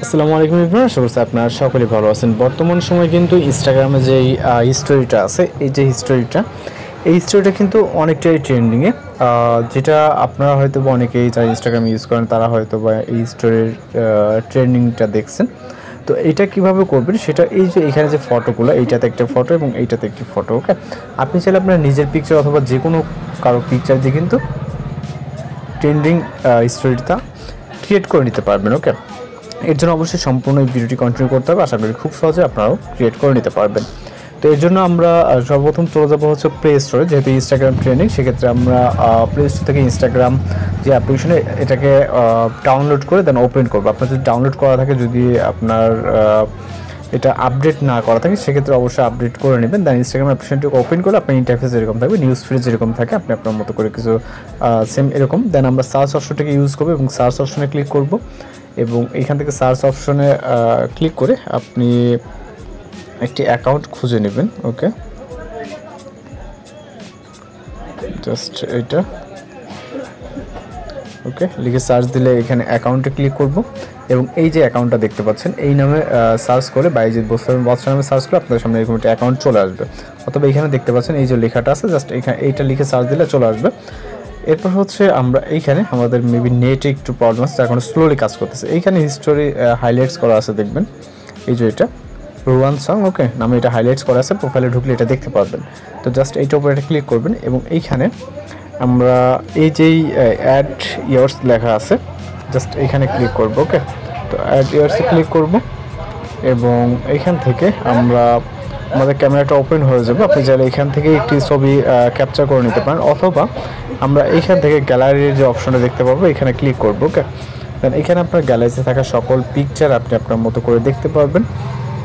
আসসালামু আলাইকুম এভরিওয়ান, আশা করছি আপনারা সকলেই ভালো আছেন। বর্তমান সময়ে কিন্তু ইনস্টাগ্রামে যে হিস্টোরিটা আছে, এই যে হিস্টোরিটা কিন্তু অনেকটাই ট্রেন্ডিংয়ে, যেটা আপনারা হয়তো বা অনেকেই যারা ইনস্টাগ্রাম ইউজ করেন তারা হয়তো বা এই হিস্টোরির ট্রেন্ডিংটা দেখছেন। তো এটা কিভাবে করবেন সেটা এই যে এখানে যে ফটোগুলো, এইটাতে একটা ফটো এবং এইটাতে একটি ফটো। ওকে, আপনি চাইলে আপনার নিজের পিকচার অথবা যে কোনো কারো পিকচার দিয়ে কিন্তু ট্রেন্ডিং স্টোরিটা ক্রিয়েট করে নিতে পারবেন। ওকে, এর জন্য অবশ্যই সম্পূর্ণ এই ভিডিওটি কন্টিনিউ করতে হবে। আশা করি খুব সহজে আপনারাও ক্রিয়েট করে নিতে পারবেন। তো এর জন্য আমরা সর্বপ্রথম চলে যাবো হচ্ছে প্লে স্টোরে। যেহেতু ইনস্টাগ্রাম ট্রেন্ডিং, সেক্ষেত্রে আমরা প্লে স্টোর থেকে ইনস্টাগ্রাম যে অ্যাপ্লিকেশনে এটাকে ডাউনলোড করে দেন ওপেন করবো। আপনার যদি ডাউনলোড করা থাকে, যদি আপনার এটা আপডেট না করা থাকে, সেক্ষেত্রে অবশ্যই আপডেট করে নেবেন। দেন ইনস্টাগ্রাম অ্যাপ্লিকেশনটি ওপেন করলে আপনার ইন্টারফেস যেরকম থাকবে, নিউজ ফিড যেরকম থাকে, আপনি আপনার মতো করে কিছু সেম এরকম। দেন আমরা সার্চ অপশনটাকে ইউজ করবো এবং সার্চ অপশনে ক্লিক করব এবং এইখান থেকে সার্চ অপশনে ক্লিক করে আপনি একটি অ্যাকাউন্ট খুঁজে নেবেন। ওকে, জাস্ট এটা ওকে লিখে সার্চ দিলে এখানে অ্যাকাউন্টে ক্লিক করব এবং এই যে অ্যাকাউন্টটা দেখতে পাচ্ছেন এই নামে সার্চ করে বাইজিৎ বস্ত্র নামে সার্চ করে আপনাদের সামনে এরকম একটা অ্যাকাউন্ট চলে আসবে। অথবা এখানে দেখতে পাচ্ছেন এই যে লেখাটা আছে, জাস্ট এখানে এইটা লিখে সার্চ দিলে চলে আসবে। এরপর হচ্ছে আমরা এইখানে আমাদের মেবি নেটে একটু প্রবলেম আছে, এখন স্লোলি কাজ করতেছে। এইখানে হিস্টোরি হাইলাইটস করা আছে, দেখবেন এই যে এটা রোয়ান সং ওকে নামে এটা হাইলাইটস করা আছে। প্রোফাইলে ঢুকলে এটা দেখতে পারবেন। তো জাস্ট এইটার উপরে এটা ক্লিক করবেন এবং এইখানে আমরা এই যেই অ্যাড ইয়ার্স লেখা আছে, জাস্ট এইখানে ক্লিক করব। ওকে, তো অ্যাড ইয়ার্সে ক্লিক করব এবং এইখান থেকে আমরা আমাদের ক্যামেরাটা ওপেন হয়ে যাবে। আপনি চাইলে এখান থেকে একটি ছবি ক্যাপচার করে নিতে পারেন, অথবা আমরা এইখান থেকে গ্যালারির যে অপশনটা দেখতে পাবো এখানে ক্লিক করব। ওকে, দেন এখানে আপনার গ্যালারিতে থাকা সকল পিকচার আপনি আপনার মতো করে দেখতে পারবেন।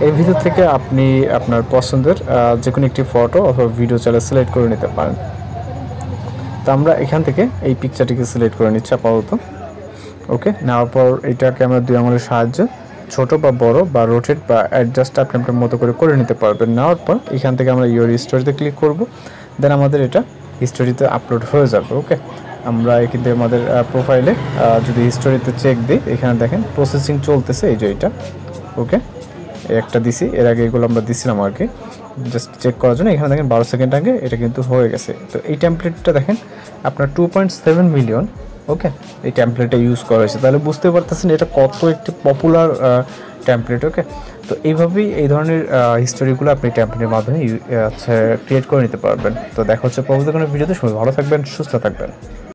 এর ভিতর থেকে আপনি আপনার পছন্দের যে কোনো একটি ফটো অথবা ভিডিও চাইলে সিলেক্ট করে নিতে পারেন। তো আমরা এখান থেকে এই পিকচারটিকে সিলেক্ট করে নিচ্ছি আপাতত। ওকে, নেওয়ার পর এটাকে আমরা দুই আঙুলের সাহায্যে ছোট বা বড় বা রোটেট বা অ্যাডজাস্ট আপনি আপনার মতো করে নিতে পারবেন। নেওয়ার পর এখান থেকে আমরা ইওর হিস্টোরিতে ক্লিক করব। দেন আমাদের এটা হিস্টোরিতে আপলোড হয়ে যাবে। ওকে, আমরা কিন্তু আমাদের প্রোফাইলে যদি হিস্টোরিতে চেক দিই, এখানে দেখেন প্রসেসিং চলতেছে, এই যে এটা। ওকে, একটা দিছি, এর আগে এগুলো আমরা দিছিলাম আর কি, জাস্ট চেক করার জন্য। এখানে দেখেন 12 সেকেন্ড আগে এটা কিন্তু হয়ে গেছে। তো এই টেমপ্লেটটা দেখেন আপনার 2.7 মিলিয়ন ওকে এই টেমপ্লেটটা ইউজ করা হয়েছে। তাহলে বুঝতে পারতেছেন এটা কত একটি পপুলার টেমপ্লেট। ওকে, তো এইভাবেই এই ধরনের হিস্টোরিগুলো আপনি টেমপ্লেটের মাধ্যমে ক্রিয়েট করে নিতে পারবেন। তো দেখা হচ্ছে পরবর্তী কোনো ভিডিওতে। সবাই ভালো থাকবেন, সুস্থ থাকবেন।